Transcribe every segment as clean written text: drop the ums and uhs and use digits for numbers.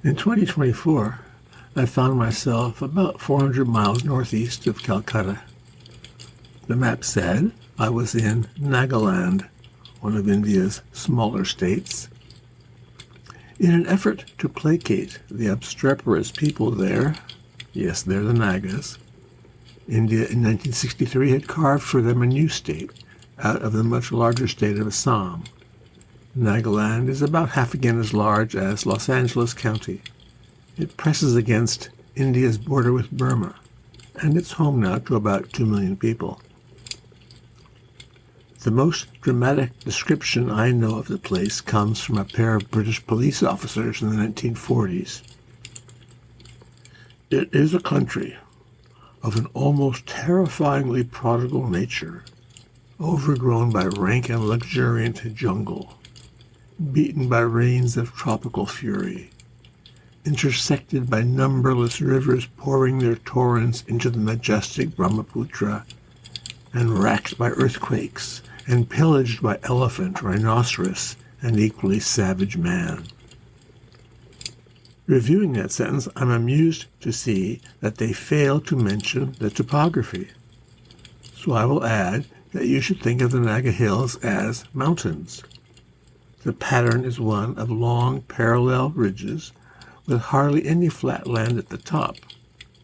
In 2024, I found myself about 400 miles northeast of Calcutta. The map said I was in Nagaland, one of India's smaller states. In an effort to placate the obstreperous people there, yes, they're the Nagas, India in 1963 had carved for them a new state out of the much larger state of Assam. Nagaland is about half again as large as Los Angeles County. It presses against India's border with Burma, and it's home now to about 2 million people. The most dramatic description I know of the place comes from a pair of British police officers in the 1940s. It is a country of an almost terrifyingly prodigal nature, overgrown by rank and luxuriant jungle, beaten by rains of tropical fury, intersected by numberless rivers pouring their torrents into the majestic Brahmaputra, and racked by earthquakes, and pillaged by elephant, rhinoceros, and equally savage man. Reviewing that sentence, I'm amused to see that they fail to mention the topography. So I will add that you should think of the Naga Hills as mountains. The pattern is one of long parallel ridges with hardly any flat land at the top,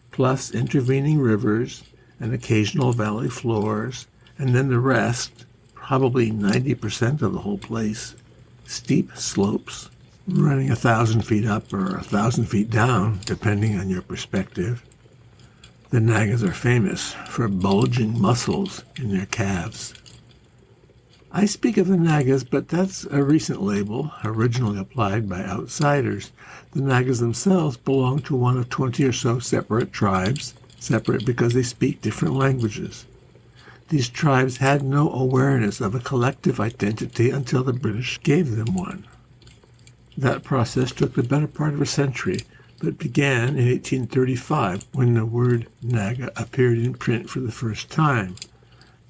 plus intervening rivers and occasional valley floors, and then the rest, probably 90% of the whole place, steep slopes running 1,000 feet up or 1,000 feet down, depending on your perspective. The Nagas are famous for bulging muscles in their calves. I speak of the Nagas, but that's a recent label, originally applied by outsiders. The Nagas themselves belong to one of 20 or so separate tribes, separate because they speak different languages. These tribes had no awareness of a collective identity until the British gave them one. That process took the better part of a century, but began in 1835 when the word Naga appeared in print for the first time.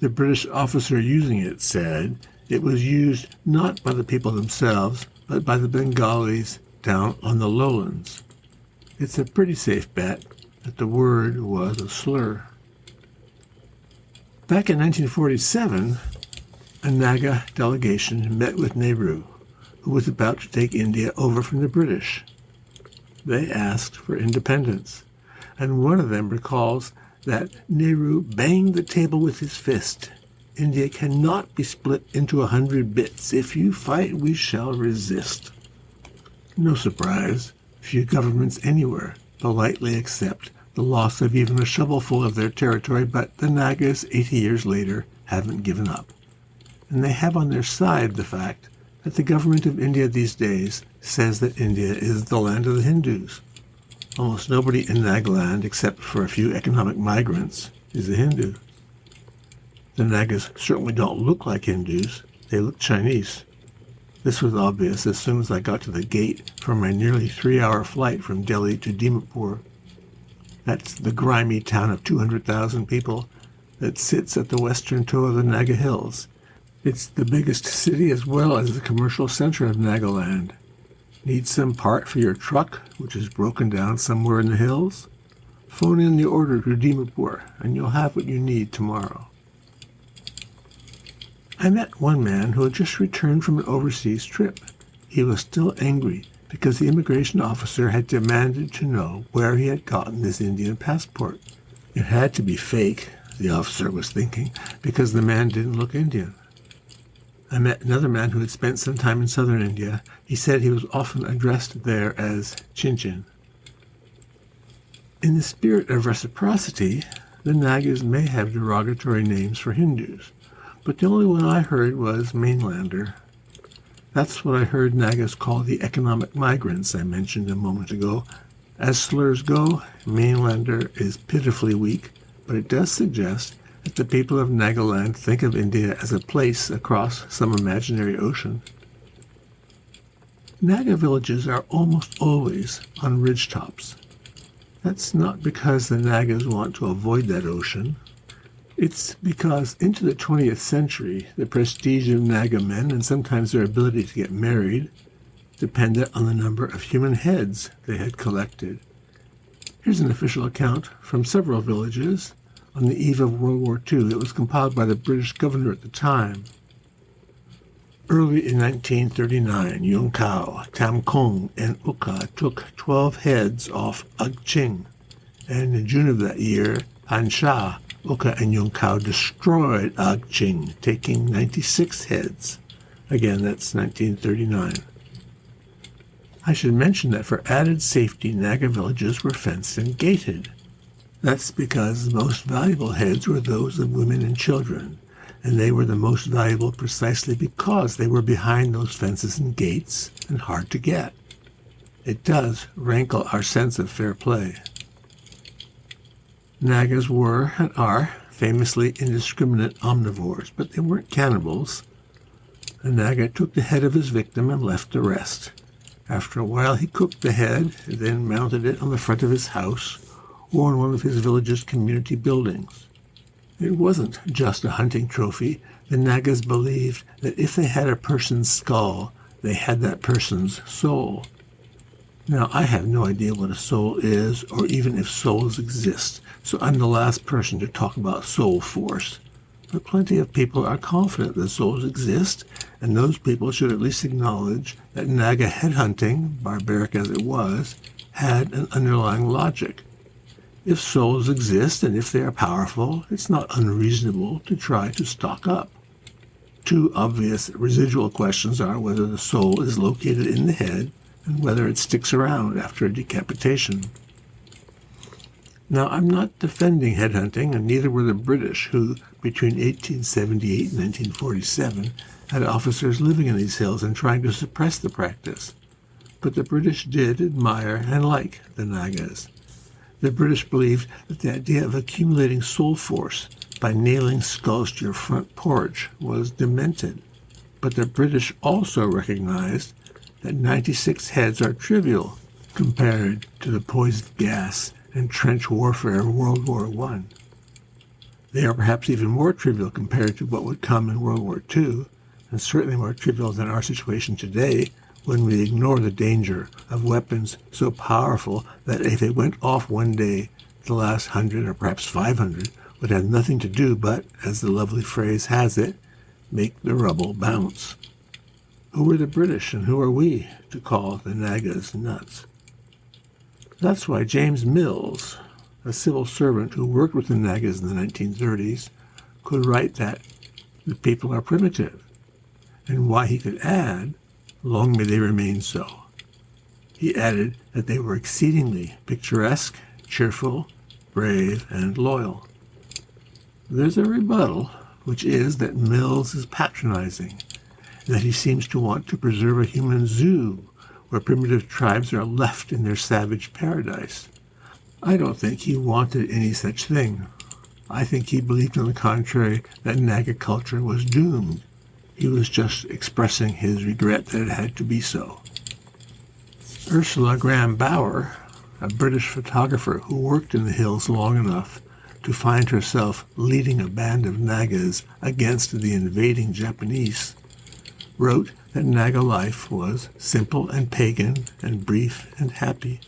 The British officer using it said it was used not by the people themselves, but by the Bengalis down on the lowlands. It's a pretty safe bet that the word was a slur. Back in 1947, a Naga delegation met with Nehru, who was about to take India over from the British. They asked for independence, and one of them recalls that Nehru banged the table with his fist. India cannot be split into 100 bits. If you fight, we shall resist. No surprise, few governments anywhere politely accept the loss of even a shovelful of their territory, but the Nagas, 80 years later, haven't given up. And they have on their side the fact that the government of India these days says that India is the land of the Hindus. Almost nobody in Nagaland, except for a few economic migrants, is a Hindu. The Nagas certainly don't look like Hindus. They look Chinese. This was obvious as soon as I got to the gate for my nearly 3-hour flight from Delhi to Dimapur. That's the grimy town of 200,000 people that sits at the western toe of the Naga Hills. It's the biggest city as well as the commercial center of Nagaland. Need some part for your truck, which is broken down somewhere in the hills? Phone in the order to Dimapur, and you'll have what you need tomorrow. I met one man who had just returned from an overseas trip. He was still angry because the immigration officer had demanded to know where he had gotten this Indian passport. It had to be fake, the officer was thinking, because the man didn't look Indian. I met another man who had spent some time in southern India. He said he was often addressed there as Chinchin. In the spirit of reciprocity, the Nagas may have derogatory names for Hindus, but the only one I heard was mainlander. That's what I heard Nagas call the economic migrants I mentioned a moment ago. As slurs go, mainlander is pitifully weak, but it does suggest that the people of Nagaland think of India as a place across some imaginary ocean. Naga villages are almost always on ridgetops. That's not because the Nagas want to avoid that ocean. It's because into the 20th century, the prestige of Naga men, and sometimes their ability to get married, depended on the number of human heads they had collected. Here's an official account from several villages on the eve of World War II. It was compiled by the British governor at the time. Early in 1939, Yung Kao, Tam Kong, and Uka took 12 heads off Agqing, and in June of that year, Han Sha, Uka, and Yung Kao destroyed Agqing, taking 96 heads. Again, that's 1939. I should mention that for added safety, Naga villages were fenced and gated. That's because the most valuable heads were those of women and children, and they were the most valuable precisely because they were behind those fences and gates and hard to get. It does rankle our sense of fair play. Nagas were and are famously indiscriminate omnivores, but they weren't cannibals. The Naga took the head of his victim and left the rest. After a while he cooked the head, then mounted it on the front of his house or in one of his village's community buildings. It wasn't just a hunting trophy. The Nagas believed that if they had a person's skull, they had that person's soul. Now, I have no idea what a soul is, or even if souls exist, so I'm the last person to talk about soul force. But plenty of people are confident that souls exist, and those people should at least acknowledge that Naga headhunting, barbaric as it was, had an underlying logic. If souls exist and if they are powerful, it's not unreasonable to try to stock up. Two obvious residual questions are whether the soul is located in the head and whether it sticks around after a decapitation. Now, I'm not defending headhunting, and neither were the British, who, between 1878 and 1947, had officers living in these hills and trying to suppress the practice. But the British did admire and like the Nagas. The British believed that the idea of accumulating soul force by nailing skulls to your front porch was demented. But the British also recognized that 96 heads are trivial compared to the poison gas and trench warfare of World War I. They are perhaps even more trivial compared to what would come in World War II, and certainly more trivial than our situation today, when we ignore the danger of weapons so powerful that if they went off one day, the last 100 or perhaps 500 would have nothing to do but, as the lovely phrase has it, make the rubble bounce. Who are the British and who are we to call the Nagas nuts? That's why James Mills, a civil servant who worked with the Nagas in the 1930s, could write that the people are primitive, and why he could add, long may they remain so. He added that they were exceedingly picturesque, cheerful, brave, and loyal. There's a rebuttal, which is that Mills is patronizing, and that he seems to want to preserve a human zoo where primitive tribes are left in their savage paradise. I don't think he wanted any such thing. I think he believed, on the contrary, that Naga culture was doomed. He was just expressing his regret that it had to be so. Ursula Graham Bauer, a British photographer who worked in the hills long enough to find herself leading a band of Nagas against the invading Japanese, wrote that Naga life was simple and pagan and brief and happy.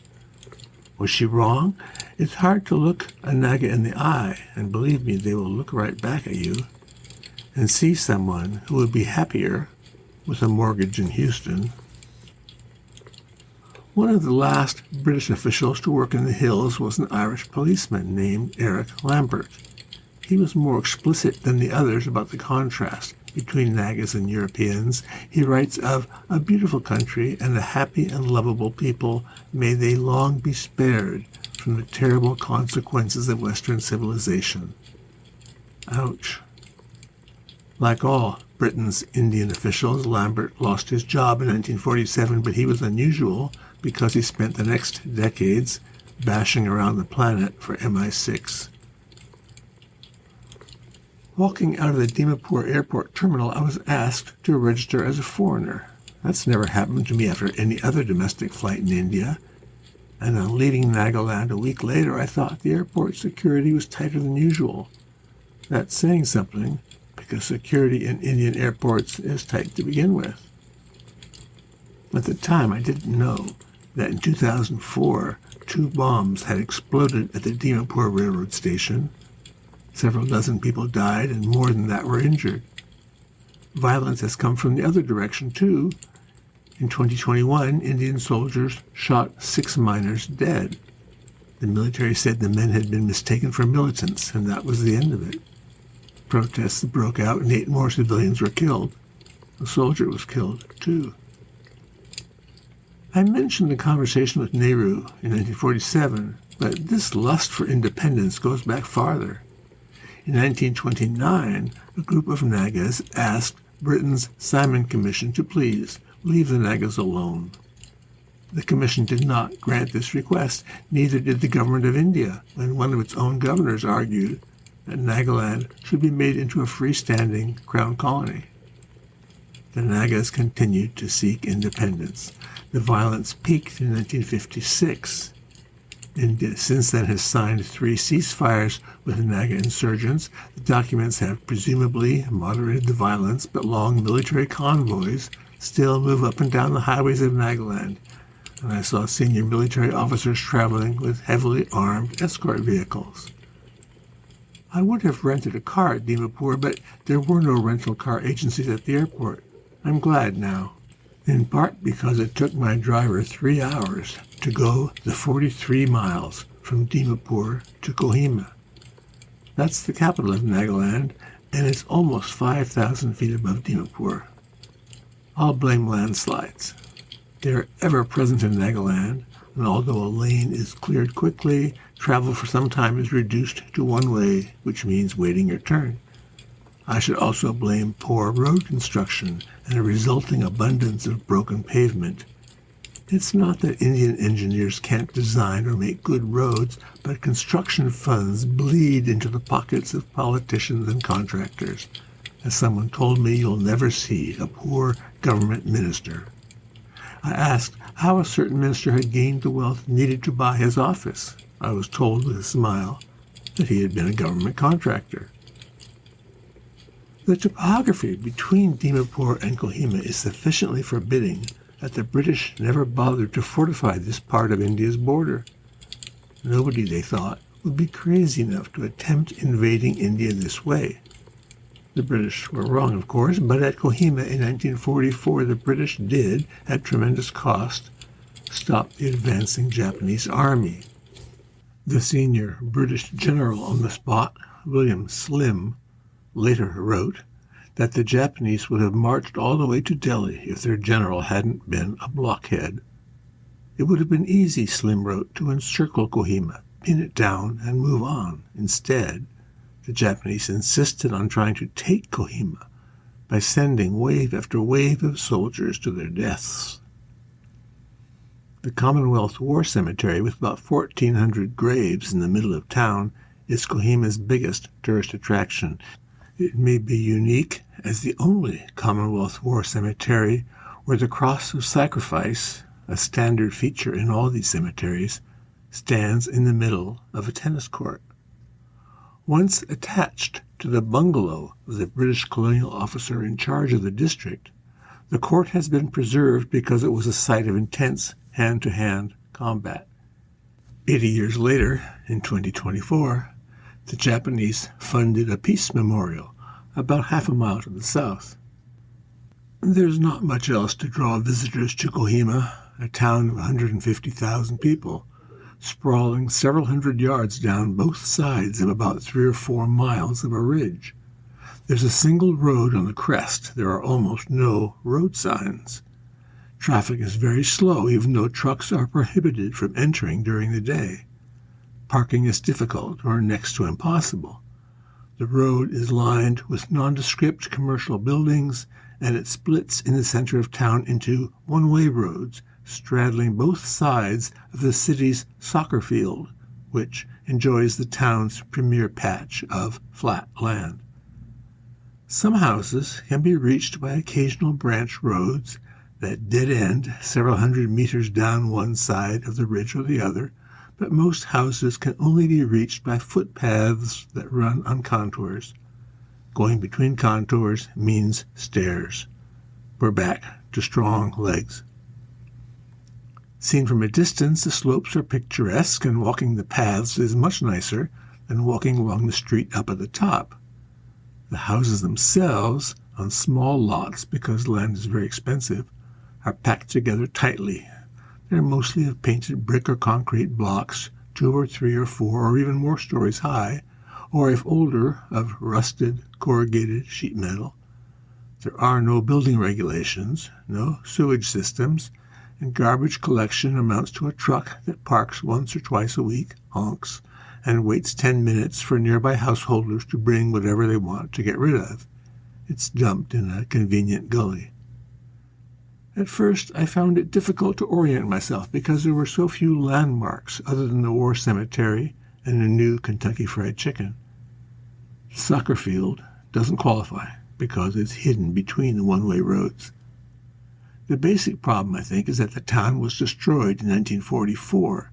Was she wrong? It's hard to look a Naga in the eye, and believe me, they will look right back at you, and see someone who would be happier with a mortgage in Houston. One of the last British officials to work in the hills was an Irish policeman named Eric Lambert. He was more explicit than the others about the contrast between Nagas and Europeans. He writes of a beautiful country and a happy and lovable people. May they long be spared from the terrible consequences of Western civilization. Ouch. Like all Britain's Indian officials, Lambert lost his job in 1947, but he was unusual because he spent the next decades bashing around the planet for MI6. Walking out of the Dimapur airport terminal, I was asked to register as a foreigner. That's never happened to me after any other domestic flight in India. And on leaving Nagaland a week later, I thought the airport security was tighter than usual. That's saying something, because security in Indian airports is tight to begin with. At the time, I didn't know that in 2004, 2 bombs had exploded at the Dimapur railroad station. Several dozen people died and more than that were injured. Violence has come from the other direction, too. In 2021, Indian soldiers shot 6 miners dead. The military said the men had been mistaken for militants, and that was the end of it. Protests broke out and 8 more civilians were killed. A soldier was killed, too. I mentioned the conversation with Nehru in 1947, but this lust for independence goes back farther. In 1929, a group of Nagas asked Britain's Simon Commission to please leave the Nagas alone. The Commission did not grant this request, neither did the government of India, when one of its own governors argued that Nagaland should be made into a freestanding crown colony. The Nagas continued to seek independence. The violence peaked in 1956. India since then has signed 3 ceasefires with the Naga insurgents. The documents have presumably moderated the violence, but long military convoys still move up and down the highways of Nagaland, and I saw senior military officers traveling with heavily armed escort vehicles. I would have rented a car at Dimapur, but there were no rental car agencies at the airport. I'm glad now, in part because it took my driver 3 hours to go the 43 miles from Dimapur to Kohima. That's the capital of Nagaland, and it's almost 5,000 feet above Dimapur. I'll blame landslides. They are ever present in Nagaland, and although a lane is cleared quickly, travel for some time is reduced to one way, which means waiting your turn. I should also blame poor road construction and a resulting abundance of broken pavement. It's not that Indian engineers can't design or make good roads, but construction funds bleed into the pockets of politicians and contractors. As someone told me, you'll never see a poor government minister. I asked how a certain minister had gained the wealth needed to buy his office. I was told with a smile that he had been a government contractor. The topography between Dimapur and Kohima is sufficiently forbidding that the British never bothered to fortify this part of India's border. Nobody, they thought, would be crazy enough to attempt invading India this way. The British were wrong, of course, but at Kohima in 1944 the British did, at tremendous cost, stop the advancing Japanese army. The senior British general on the spot, William Slim, later wrote that the Japanese would have marched all the way to Delhi if their general hadn't been a blockhead. It would have been easy, Slim wrote, to encircle Kohima, pin it down, and move on. Instead, the Japanese insisted on trying to take Kohima by sending wave after wave of soldiers to their deaths. The Commonwealth War Cemetery, with about 1,400 graves in the middle of town, is Kohima's biggest tourist attraction. It may be unique as the only Commonwealth War cemetery where the cross of sacrifice, a standard feature in all these cemeteries, stands in the middle of a tennis court. Once attached to the bungalow of the British colonial officer in charge of the district, the court has been preserved because it was a site of intense hand-to-hand combat. 80 years later, in 2024, the Japanese funded a peace memorial about half a mile to the south. There's not much else to draw visitors to Kohima, a town of 150,000 people, sprawling several hundred yards down both sides of about 3 or 4 miles of a ridge. There's a single road on the crest. There are almost no road signs. Traffic is very slow, even though trucks are prohibited from entering during the day. Parking is difficult or next to impossible. The road is lined with nondescript commercial buildings, and it splits in the center of town into one-way roads, straddling both sides of the city's soccer field, which enjoys the town's premier patch of flat land. Some houses can be reached by occasional branch roads that dead end several hundred meters down one side of the ridge or the other, but most houses can only be reached by footpaths that run on contours. Going between contours means stairs. We're back to strong legs. Seen from a distance, the slopes are picturesque, and walking the paths is much nicer than walking along the street up at the top. The houses themselves, on small lots because land is very expensive, are packed together tightly. They're mostly of painted brick or concrete blocks, 2 or 3 or 4 or even more stories high, or if older, of rusted, corrugated sheet metal. There are no building regulations, no sewage systems, and garbage collection amounts to a truck that parks once or twice a week, honks, and waits 10 minutes for nearby householders to bring whatever they want to get rid of. It's dumped in a convenient gully. At first, I found it difficult to orient myself because there were so few landmarks other than the war cemetery and a new Kentucky Fried Chicken. The soccer field doesn't qualify because it's hidden between the one-way roads. The basic problem, I think, is that the town was destroyed in 1944.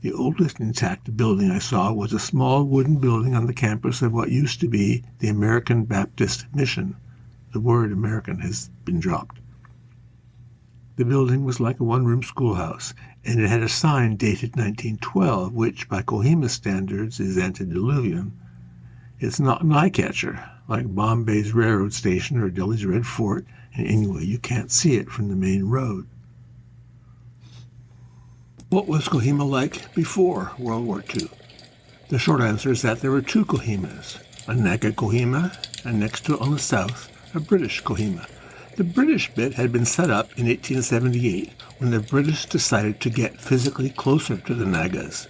The oldest intact building I saw was a small wooden building on the campus of what used to be the American Baptist Mission. The word American has been dropped. The building was like a one-room schoolhouse, and it had a sign dated 1912, which, by Kohima standards, is antediluvian. It's not an eye-catcher, like Bombay's railroad station or Delhi's Red Fort, and anyway, you can't see it from the main road. What was Kohima like before World War II? The short answer is that there were 2 Kohimas, a Naga Kohima, and next to it on the south, a British Kohima. The British bit had been set up in 1878 when the British decided to get physically closer to the Nagas.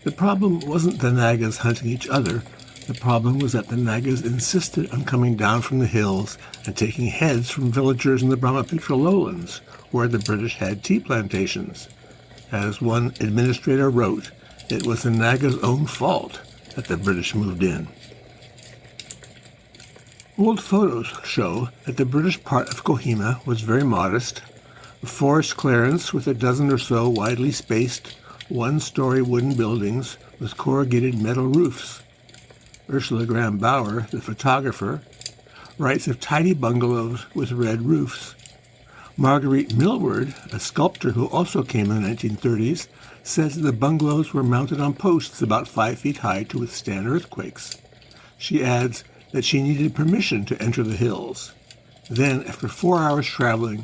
The problem wasn't the Nagas hunting each other. The problem was that the Nagas insisted on coming down from the hills and taking heads from villagers in the Brahmaputra lowlands, where the British had tea plantations. As one administrator wrote, it was the Nagas' own fault that the British moved in. Old photos show that the British part of Kohima was very modest, a forest clearance with a dozen or so widely spaced, one-story wooden buildings with corrugated metal roofs. Ursula Graham Bauer, the photographer, writes of tidy bungalows with red roofs. Marguerite Millward, a sculptor who also came in the 1930s, says that the bungalows were mounted on posts about 5 feet high to withstand earthquakes. She adds that she needed permission to enter the hills. Then, after 4 hours traveling,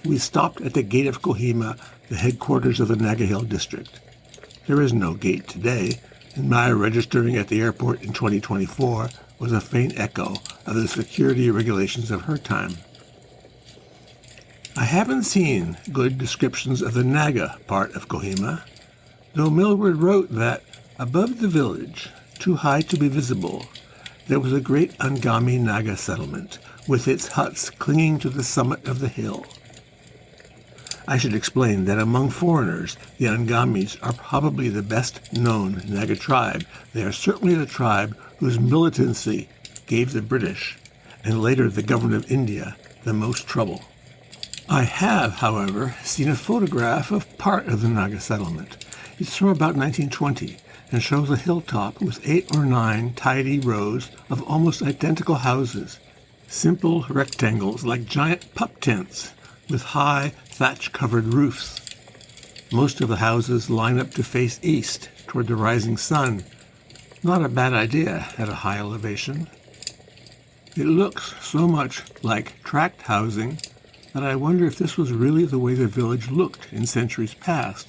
we stopped at the gate of Kohima, the headquarters of the Naga Hill district. There is no gate today, and my registering at the airport in 2024 was a faint echo of the security regulations of her time. I haven't seen good descriptions of the Naga part of Kohima, though Millward wrote that above the village, too high to be visible, there was a great Angami Naga settlement, with its huts clinging to the summit of the hill. I should explain that among foreigners, the Angamis are probably the best-known Naga tribe. They are certainly the tribe whose militancy gave the British, and later the government of India, the most trouble. I have, however, seen a photograph of part of the Naga settlement. It's from about 1920 and shows a hilltop with 8 or 9 tidy rows of almost identical houses, simple rectangles like giant pup tents with high thatch-covered roofs. Most of the houses line up to face east toward the rising sun. Not a bad idea at a high elevation. It looks so much like tract housing that I wonder if this was really the way the village looked in centuries past.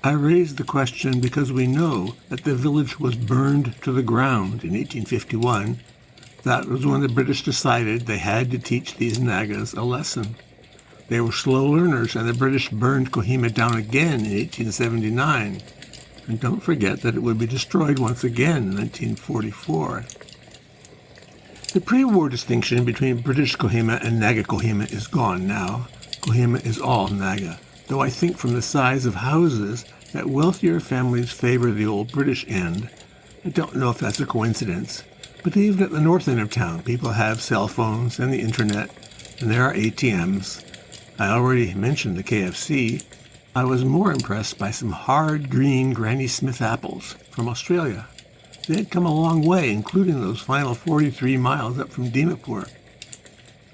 I raise the question because we know that the village was burned to the ground in 1851. That was when the British decided they had to teach these Nagas a lesson. They were slow learners, and the British burned Kohima down again in 1879. And don't forget that it would be destroyed once again in 1944. The pre-war distinction between British Kohima and Naga Kohima is gone now. Kohima is all Naga, though I think from the size of houses that wealthier families favor the old British end. I don't know if that's a coincidence, but even at the north end of town, people have cell phones and the internet, and there are ATMs. I already mentioned the KFC. I was more impressed by some hard green Granny Smith apples from Australia. They had come a long way, including those final 43 miles up from Dimapur.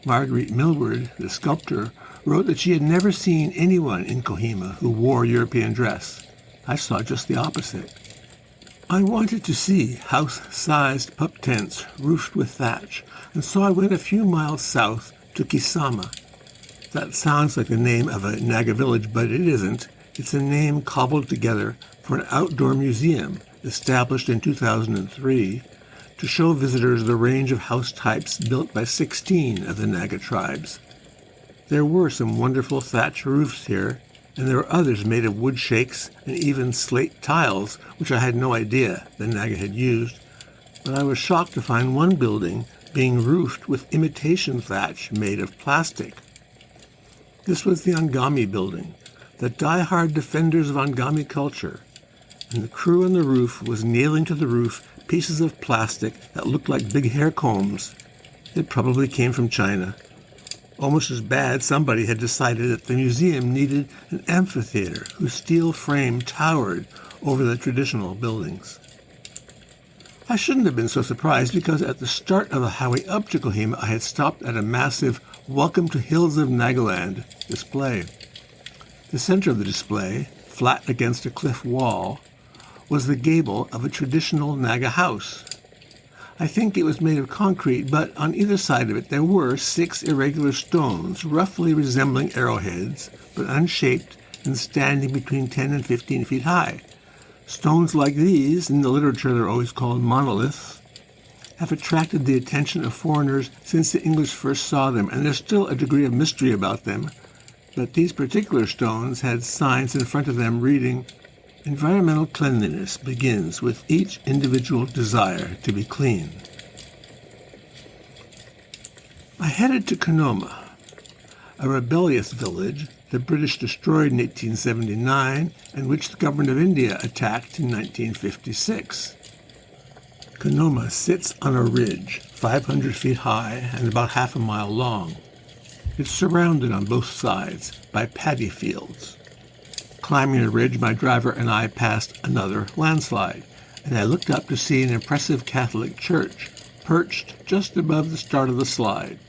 Marguerite Millward, the sculptor, wrote that she had never seen anyone in Kohima who wore European dress. I saw just the opposite. I wanted to see house-sized pup tents roofed with thatch, and so I went a few miles south to Kisama. That sounds like the name of a Naga village, but it isn't. It's a name cobbled together for an outdoor museum established in 2003 to show visitors the range of house types built by 16 of the Naga tribes. There were some wonderful thatch roofs here, and there were others made of wood shakes and even slate tiles, which I had no idea the Naga had used, but I was shocked to find one building being roofed with imitation thatch made of plastic. This was the Angami building, the die-hard defenders of Angami culture, and the crew on the roof was nailing to the roof pieces of plastic that looked like big hair combs. It probably came from China. Almost as bad, somebody had decided that the museum needed an amphitheater whose steel frame towered over the traditional buildings. I shouldn't have been so surprised because at the start of the highway up to Kohima, I had stopped at a massive Welcome to Hills of Nagaland display. The center of the display, flat against a cliff wall, was the gable of a traditional Naga house. I think it was made of concrete, but on either side of it there were 6 irregular stones, roughly resembling arrowheads, but unshaped and standing between 10 and 15 feet high. Stones like these, in the literature they're always called monoliths, have attracted the attention of foreigners since the English first saw them, and there's still a degree of mystery about them. But these particular stones had signs in front of them reading, "Environmental cleanliness begins with each individual desire to be clean." I headed to Konoma, a rebellious village the British destroyed in 1879 and which the government of India attacked in 1956. Konoma sits on a ridge 500 feet high and about half a mile long. It's surrounded on both sides by paddy fields. Climbing the ridge, my driver and I passed another landslide, and I looked up to see an impressive Catholic church perched just above the start of the slide.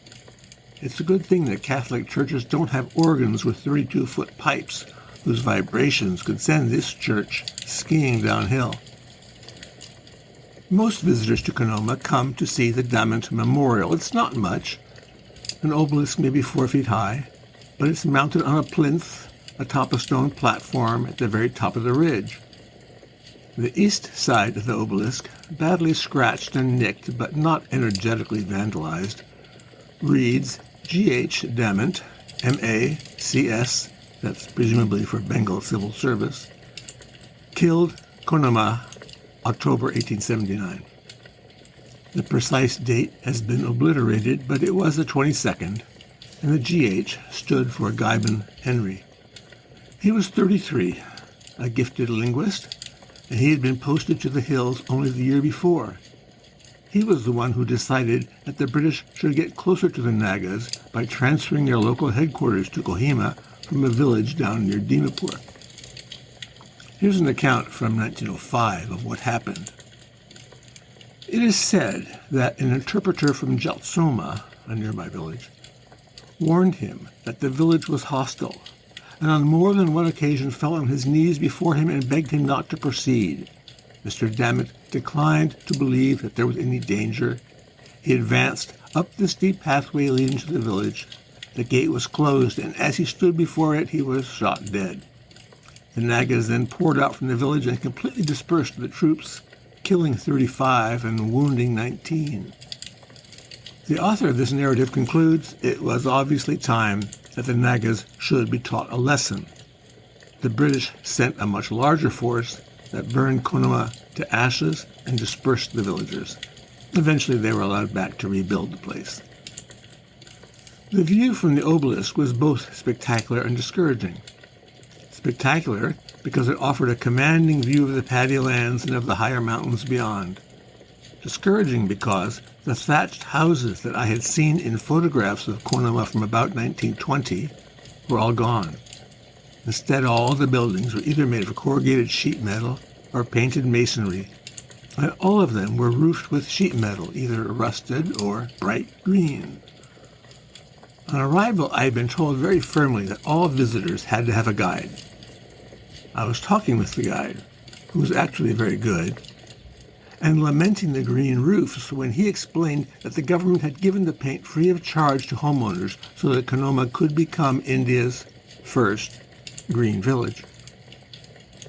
It's a good thing that Catholic churches don't have organs with 32-foot pipes whose vibrations could send this church skiing downhill. Most visitors to Konoma come to see the Diamond Memorial. It's not much, an obelisk maybe 4 feet high, but it's mounted on a plinth atop a stone platform at the very top of the ridge. The east side of the obelisk, badly scratched and nicked but not energetically vandalized, reads G.H. Dament, M.A.C.S., that's presumably for Bengal Civil Service, killed Konoma, October 1879. The precise date has been obliterated, but it was the 22nd, and the G.H. stood for Gaiban Henry. He was 33, a gifted linguist, and he had been posted to the hills only the year before. He was the one who decided that the British should get closer to the Nagas by transferring their local headquarters to Kohima from a village down near Dimapur. Here's an account from 1905 of what happened. It is said that an interpreter from Jalsoma, a nearby village, warned him that the village was hostile, and on more than one occasion fell on his knees before him and begged him not to proceed. Mr. Dammit declined to believe that there was any danger. He advanced up the steep pathway leading to the village. The gate was closed, and as he stood before it, he was shot dead. The Nagas then poured out from the village and completely dispersed the troops, killing 35 and wounding 19. The author of this narrative concludes it was obviously time that the Nagas should be taught a lesson. The British sent a much larger force that burned Konoma to ashes and dispersed the villagers. Eventually they were allowed back to rebuild the place. The view from the obelisk was both spectacular and discouraging. Spectacular because it offered a commanding view of the paddy lands and of the higher mountains beyond. Discouraging because the thatched houses that I had seen in photographs of Konoma from about 1920 were all gone. Instead, all the buildings were either made of corrugated sheet metal or painted masonry, and all of them were roofed with sheet metal, either rusted or bright green. On arrival, I had been told very firmly that all visitors had to have a guide. I was talking with the guide, who was actually very good, and lamenting the green roofs when he explained that the government had given the paint free of charge to homeowners so that Konoma could become India's first green village.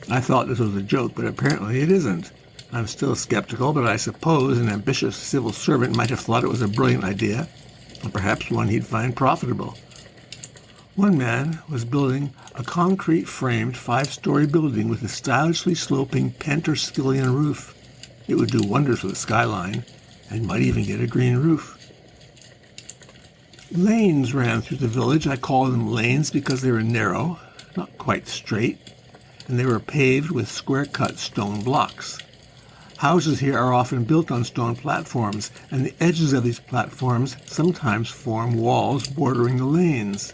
I thought this was a joke, but apparently it isn't. I'm still skeptical, but I suppose an ambitious civil servant might have thought it was a brilliant idea, and perhaps one he'd find profitable. One man was building a concrete-framed 5-story building with a stylishly sloping pent or skillion roof. It would do wonders with a skyline, and might even get a green roof. Lanes ran through the village. I call them lanes because they were narrow, not quite straight, and they were paved with square-cut stone blocks. Houses here are often built on stone platforms, and the edges of these platforms sometimes form walls bordering the lanes.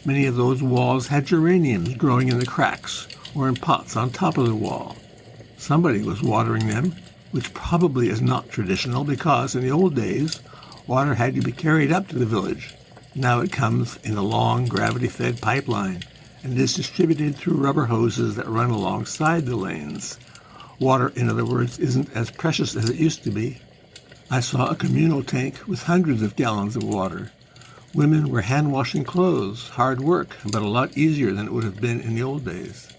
Many of those walls had geraniums growing in the cracks or in pots on top of the wall. Somebody was watering them, which probably is not traditional because in the old days, water had to be carried up to the village. Now it comes in a long gravity-fed pipeline and is distributed through rubber hoses that run alongside the lanes. Water, in other words, isn't as precious as it used to be. I saw a communal tank with hundreds of gallons of water. Women were hand-washing clothes, hard work, but a lot easier than it would have been in the old days.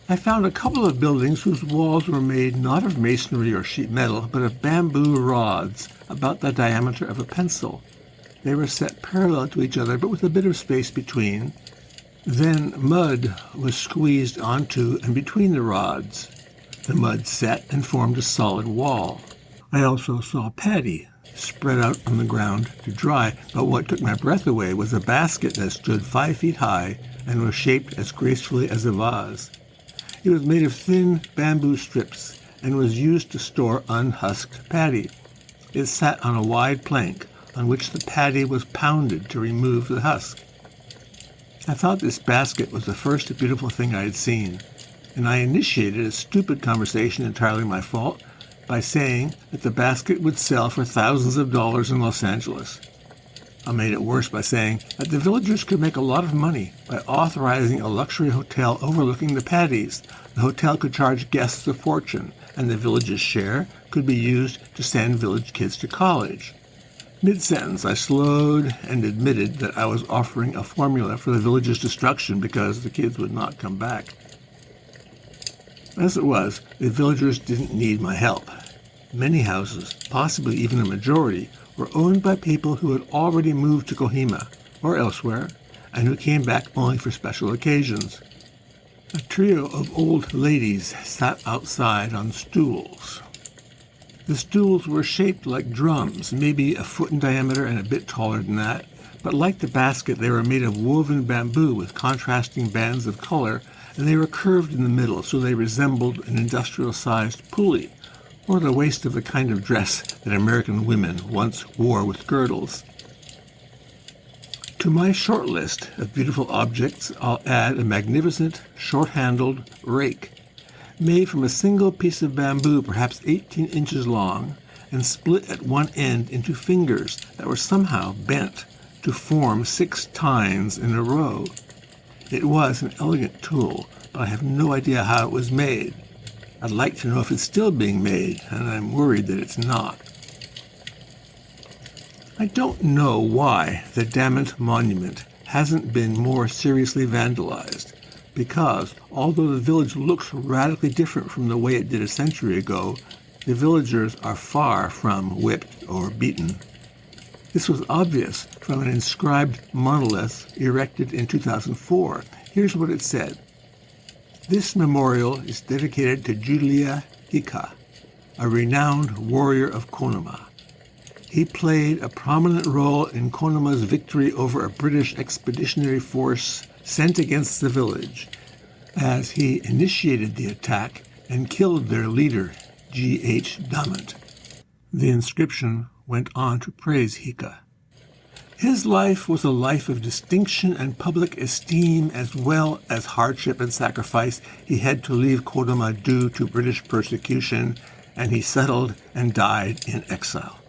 I found a couple of buildings whose walls were made not of masonry or sheet metal, but of bamboo rods about the diameter of a pencil. They were set parallel to each other, but with a bit of space between. Then mud was squeezed onto and between the rods. The mud set and formed a solid wall. I also saw paddy spread out on the ground to dry, but what took my breath away was a basket that stood 5 feet high and was shaped as gracefully as a vase. It was made of thin bamboo strips and was used to store unhusked paddy. It sat on a wide plank on which the paddy was pounded to remove the husk. I thought this basket was the first beautiful thing I had seen, and I initiated a stupid conversation entirely my fault by saying that the basket would sell for thousands of dollars in Los Angeles. I made it worse by saying that the villagers could make a lot of money by authorizing a luxury hotel overlooking the paddies. The hotel could charge guests a fortune, and the village's share could be used to send village kids to college. Mid-sentence, I slowed and admitted that I was offering a formula for the village's destruction because the kids would not come back. As it was, the villagers didn't need my help. Many houses, possibly even a majority, were owned by people who had already moved to Kohima or elsewhere and who came back only for special occasions. A trio of old ladies sat outside on stools. The stools were shaped like drums, maybe a foot in diameter and a bit taller than that, but like the basket, they were made of woven bamboo with contrasting bands of color, and they were curved in the middle, so they resembled an industrial-sized pulley, or the waist of the kind of dress that American women once wore with girdles. To my short list of beautiful objects, I'll add a magnificent, short-handled rake, made from a single piece of bamboo, perhaps 18 inches long, and split at one end into fingers that were somehow bent to form 6 tines in a row. It was an elegant tool, but I have no idea how it was made. I'd like to know if it's still being made, and I'm worried that it's not. I don't know why the Dammit Monument hasn't been more seriously vandalized, because although the village looks radically different from the way it did a century ago, the villagers are far from whipped or beaten. This was obvious from an inscribed monolith erected in 2004. Here's what it said. This memorial is dedicated to Julia Hika, a renowned warrior of Konoma. He played a prominent role in Konoma's victory over a British expeditionary force sent against the village, as he initiated the attack and killed their leader, G.H. Dammit. The inscription went on to praise Hika. His life was a life of distinction and public esteem as well as hardship and sacrifice. He had to leave Konoma due to British persecution, and he settled and died in exile.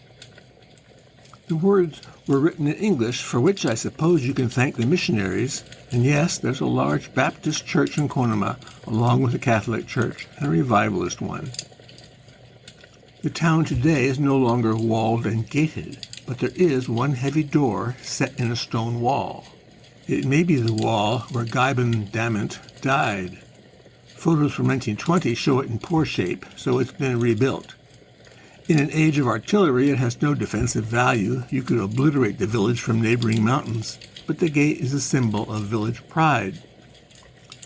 The words were written in English, for which I suppose you can thank the missionaries. And yes, there's a large Baptist church in Conemaugh, along with a Catholic church and a revivalist one. The town today is no longer walled and gated, but there is one heavy door set in a stone wall. It may be the wall where Gibbon Damant died. Photos from 1920 show it in poor shape, so it's been rebuilt. In an age of artillery, it has no defensive value. You could obliterate the village from neighboring mountains, but the gate is a symbol of village pride.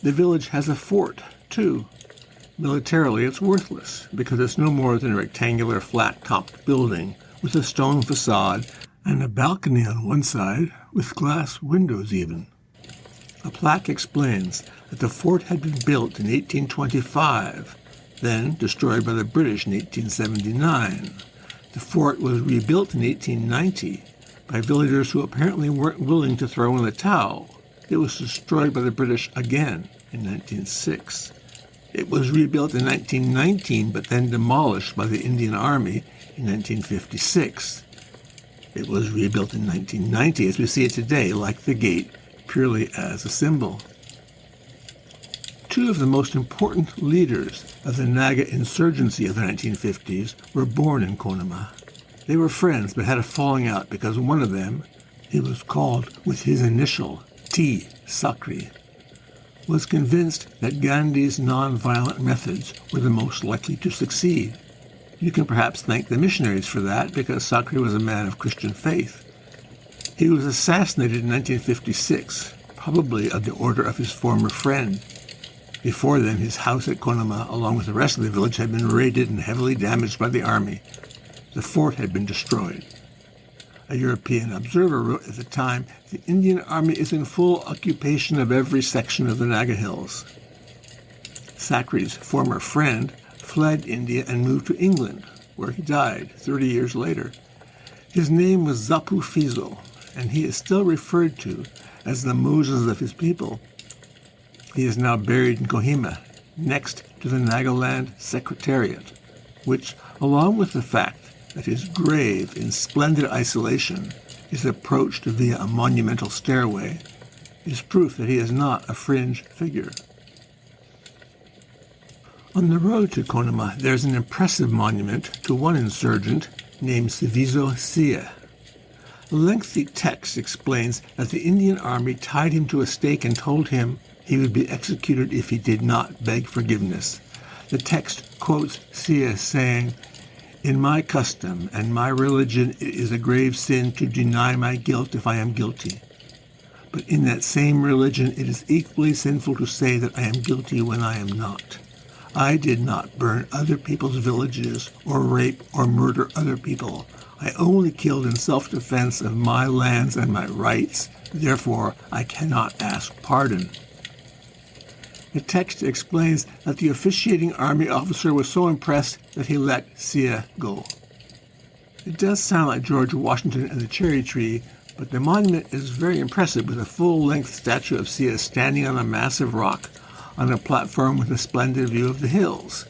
The village has a fort, too. Militarily, it's worthless, because it's no more than a rectangular flat-topped building with a stone facade and a balcony on one side with glass windows even. A plaque explains that the fort had been built in 1825, then destroyed by the British in 1879. The fort was rebuilt in 1890 by villagers who apparently weren't willing to throw in the towel. It was destroyed by the British again in 1906. It was rebuilt in 1919, but then demolished by the Indian Army in 1956. It was rebuilt in 1990 as we see it today, like the gate, purely as a symbol. Two of the most important leaders of the Naga insurgency of the 1950s were born in Conemaugh. They were friends but had a falling out because one of them, he was called with his initial, T. Sakri, was convinced that Gandhi's non-violent methods were the most likely to succeed. You can perhaps thank the missionaries for that, because Sakri was a man of Christian faith. He was assassinated in 1956, probably at the order of his former friend. Before then, his house at Conemaugh, along with the rest of the village, had been raided and heavily damaged by the army. The fort had been destroyed. A European observer wrote at the time, "The Indian Army is in full occupation of every section of the Naga Hills." Sakri's former friend fled India and moved to England, where he died 30 years later. His name was Zapu Fizo, and he is still referred to as the Moses of his people. He is now buried in Kohima, next to the Nagaland Secretariat, which, along with the fact that his grave in splendid isolation is approached via a monumental stairway, is proof that he is not a fringe figure. On the road to Conemaugh, there is an impressive monument to one insurgent named Sivizo Sia. A lengthy text explains that the Indian Army tied him to a stake and told him he would be executed if he did not beg forgiveness. The text quotes Sia saying, "In my custom and my religion it is a grave sin to deny my guilt if I am guilty. But in that same religion it is equally sinful to say that I am guilty when I am not. I did not burn other people's villages or rape or murder other people. I only killed in self-defense of my lands and my rights. Therefore, I cannot ask pardon." The text explains that the officiating army officer was so impressed that he let Sia go. It does sound like George Washington and the cherry tree, but the monument is very impressive, with a full-length statue of Sia standing on a massive rock on a platform with a splendid view of the hills.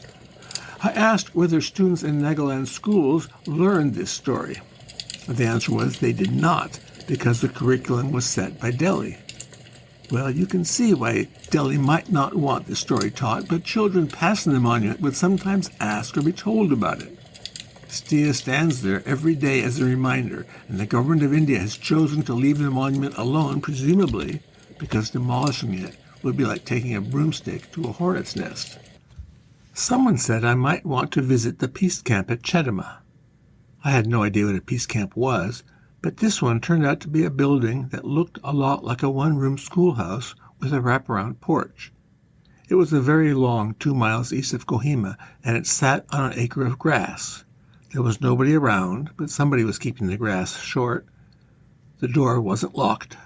I asked whether students in Nagaland schools learned this story. The answer was they did not, because the curriculum was set by Delhi. Well, you can see why Delhi might not want this story taught, but children passing the monument would sometimes ask or be told about it. Sia stands there every day as a reminder, and the government of India has chosen to leave the monument alone, presumably because demolishing it would be like taking a broomstick to a hornet's nest. Someone said I might want to visit the peace camp at Chedama. I had no idea what a peace camp was, but this one turned out to be a building that looked a lot like a one-room schoolhouse with a wraparound porch. It was a very long 2 miles east of Kohima, and it sat on an acre of grass. There was nobody around, but somebody was keeping the grass short. The door wasn't locked.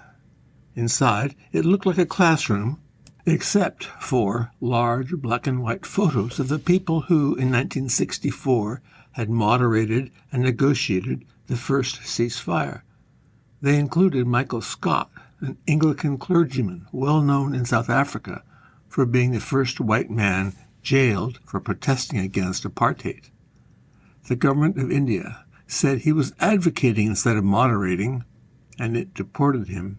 Inside, it looked like a classroom, except for large black and white photos of the people who, in 1964, had moderated and negotiated the first ceasefire. They included Michael Scott, an Anglican clergyman well known in South Africa for being the first white man jailed for protesting against apartheid. The government of India said he was advocating instead of moderating, and it deported him.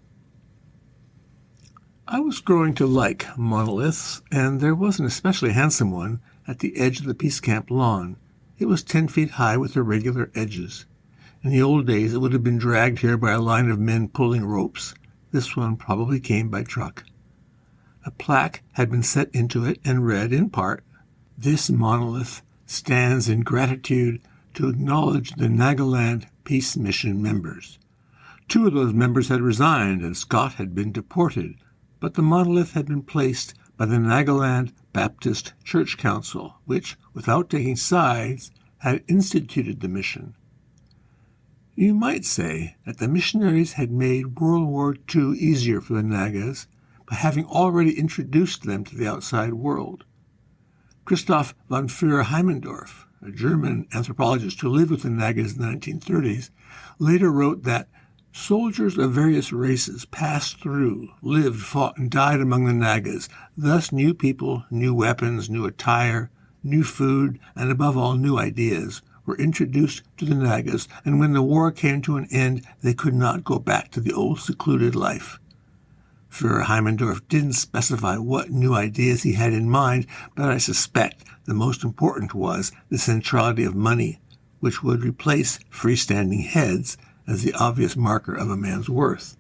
I was growing to like monoliths, and there was an especially handsome one at the edge of the Peace Camp lawn. It was 10 feet high with irregular edges. In the old days, it would have been dragged here by a line of men pulling ropes. This one probably came by truck. A plaque had been set into it and read, in part, "This monolith stands in gratitude to acknowledge the Nagaland Peace Mission members." 2 of those members had resigned, and Scott had been deported, but the monolith had been placed by the Nagaland Baptist Church Council, which, without taking sides, had instituted the mission. You might say that the missionaries had made World War II easier for the Nagas by having already introduced them to the outside world. Christoph von Führer-Heimendorf, a German anthropologist who lived with the Nagas in the 1930s, later wrote that soldiers of various races passed through, lived, fought, and died among the Nagas. Thus new people, new weapons, new attire, new food, and above all new ideas were introduced to the Nagas, and when the war came to an end, they could not go back to the old secluded life. Führer-Heimendorf didn't specify what new ideas he had in mind, but I suspect the most important was the centrality of money, which would replace freestanding heads as the obvious marker of a man's worth.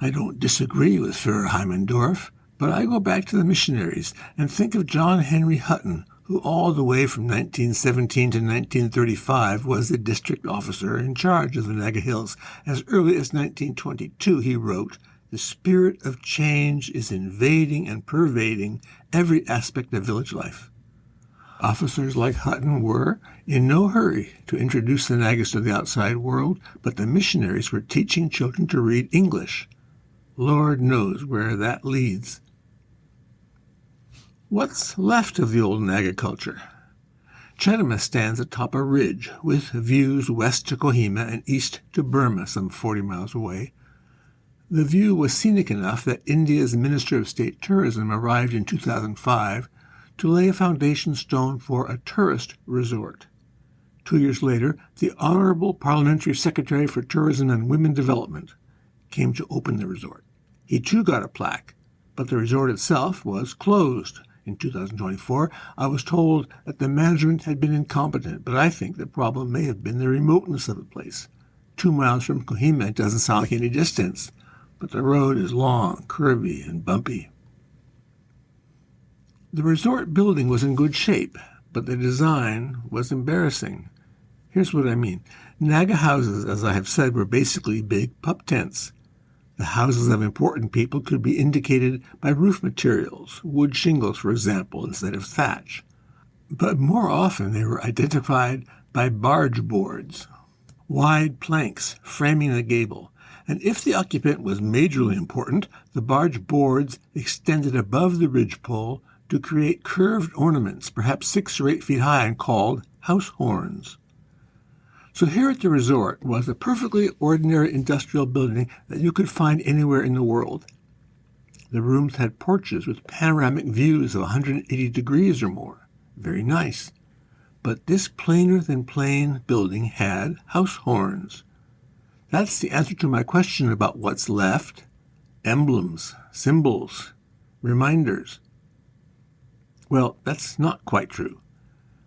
I don't disagree with Führer-Heimendorf, but I go back to the missionaries and think of John Henry Hutton, who all the way from 1917 to 1935 was the district officer in charge of the Naga Hills. As early as 1922 he wrote, "The spirit of change is invading and pervading every aspect of village life." Officers like Hutton were in no hurry to introduce the Nagas to the outside world, but the missionaries were teaching children to read English. Lord knows where that leads. What's left of the old Naga culture? Chetama stands atop a ridge with views west to Kohima and east to Burma, some 40 miles away. The view was scenic enough that India's Minister of State Tourism arrived in 2005 to lay a foundation stone for a tourist resort. 2 years later, the Honorable Parliamentary Secretary for Tourism and Women Development came to open the resort. He too got a plaque, but the resort itself was closed. In 2024, I was told that the management had been incompetent, but I think the problem may have been the remoteness of the place. 2 miles from Kohima doesn't sound like any distance, but the road is long, curvy, and bumpy. The resort building was in good shape, but the design was embarrassing. Here's what I mean. Naga houses, as I have said, were basically big pup tents. The houses of important people could be indicated by roof materials, wood shingles, for example, instead of thatch. But more often they were identified by barge boards, wide planks framing the gable. And if the occupant was majorly important, the barge boards extended above the ridgepole to create curved ornaments, perhaps 6 or 8 feet high, and called house horns. So here at the resort was a perfectly ordinary industrial building that you could find anywhere in the world. The rooms had porches with panoramic views of 180 degrees or more. Very nice. But this plainer-than-plain building had house horns. That's the answer to my question about what's left. Emblems, symbols, reminders. Well, that's not quite true.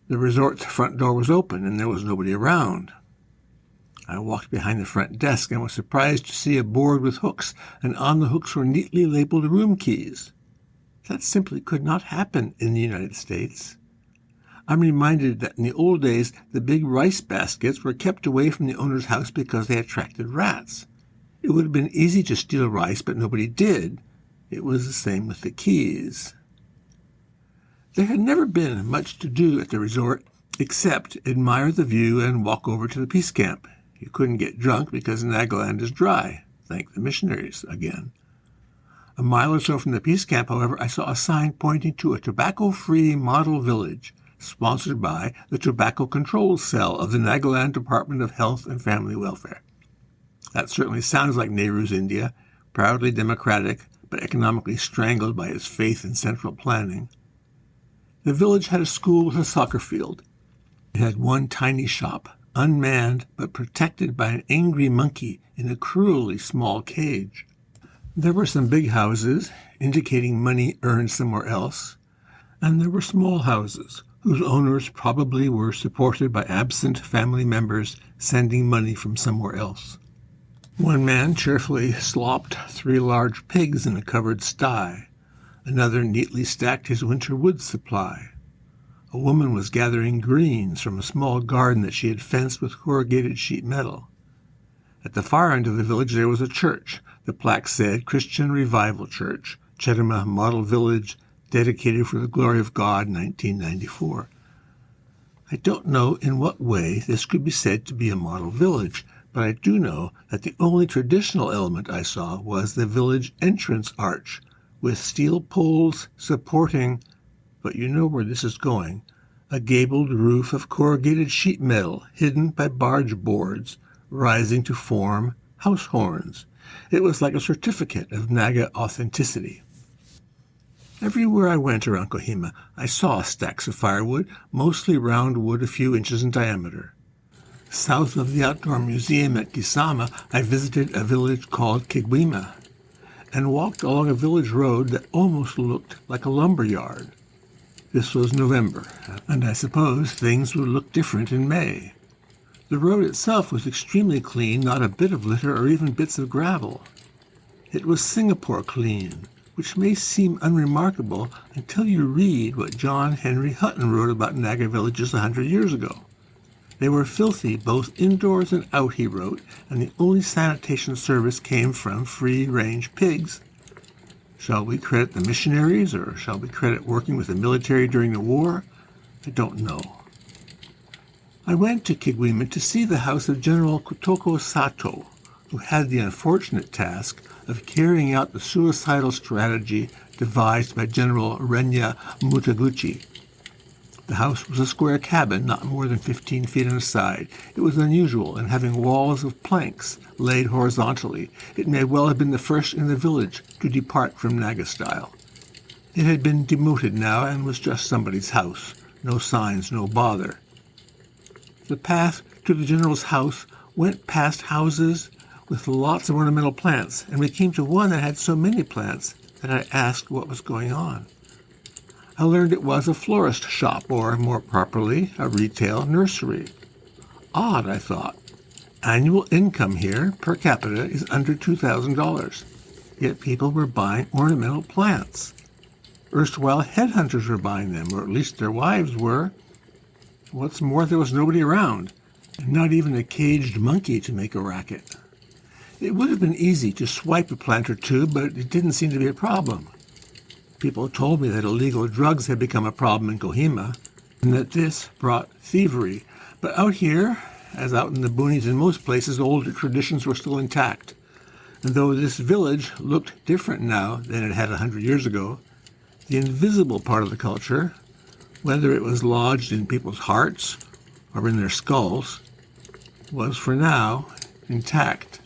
The resort's front door was open and there was nobody around. I walked behind the front desk and was surprised to see a board with hooks, and on the hooks were neatly labeled room keys. That simply could not happen in the United States. I'm reminded that in the old days, the big rice baskets were kept away from the owner's house because they attracted rats. It would have been easy to steal rice, but nobody did. It was the same with the keys. There had never been much to do at the resort except admire the view and walk over to the peace camp. You couldn't get drunk because Nagaland is dry. Thank the missionaries again. A mile or so from the peace camp, however, I saw a sign pointing to a tobacco-free model village sponsored by the Tobacco Control Cell of the Nagaland Department of Health and Family Welfare. That certainly sounds like Nehru's India, proudly democratic but economically strangled by his faith in central planning. The village had a school with a soccer field. It had one tiny shop, unmanned but protected by an angry monkey in a cruelly small cage. There were some big houses, indicating money earned somewhere else, and there were small houses, whose owners probably were supported by absent family members sending money from somewhere else. One man cheerfully slopped 3 large pigs in a covered sty. Another neatly stacked his winter wood supply. A woman was gathering greens from a small garden that she had fenced with corrugated sheet metal. At the far end of the village there was a church. The plaque said Christian Revival Church, Chedema Model Village, dedicated for the glory of God, 1994. I don't know in what way this could be said to be a model village, but I do know that the only traditional element I saw was the village entrance arch, with steel poles supporting, but you know where this is going, a gabled roof of corrugated sheet metal hidden by barge boards rising to form house horns. It was like a certificate of Naga authenticity. Everywhere I went around Kohima, I saw stacks of firewood, mostly round wood a few inches in diameter. South of the Outdoor Museum at Kisama, I visited a village called Kigwima, and walked along a village road that almost looked like a lumber yard. This was November, and I suppose things would look different in May. The road itself was extremely clean, not a bit of litter or even bits of gravel. It was Singapore clean, which may seem unremarkable until you read what John Henry Hutton wrote about Naga villages 100 years ago. They were filthy both indoors and out, he wrote, and the only sanitation service came from free-range pigs. Shall we credit the missionaries, or shall we credit working with the military during the war? I don't know. I went to Kigwima to see the house of General Kotoko Sato, who had the unfortunate task of carrying out the suicidal strategy devised by General Renya Mutaguchi. The house was a square cabin, not more than 15 feet on a side. It was unusual in having walls of planks laid horizontally. It may well have been the first in the village to depart from Naga style. It had been demoted now and was just somebody's house. No signs, no bother. The path to the general's house went past houses with lots of ornamental plants, and we came to one that had so many plants that I asked what was going on. I learned it was a florist shop, or more properly, a retail nursery. Odd, I thought. Annual income here, per capita, is under $2,000. Yet people were buying ornamental plants. Erstwhile headhunters were buying them, or at least their wives were. What's more, there was nobody around, and not even a caged monkey to make a racket. It would have been easy to swipe a plant or two, but it didn't seem to be a problem. People told me that illegal drugs had become a problem in Kohima, and that this brought thievery. But out here, as out in the boonies in most places, older traditions were still intact. And though this village looked different now than it had 100 years ago, the invisible part of the culture, whether it was lodged in people's hearts or in their skulls, was for now intact.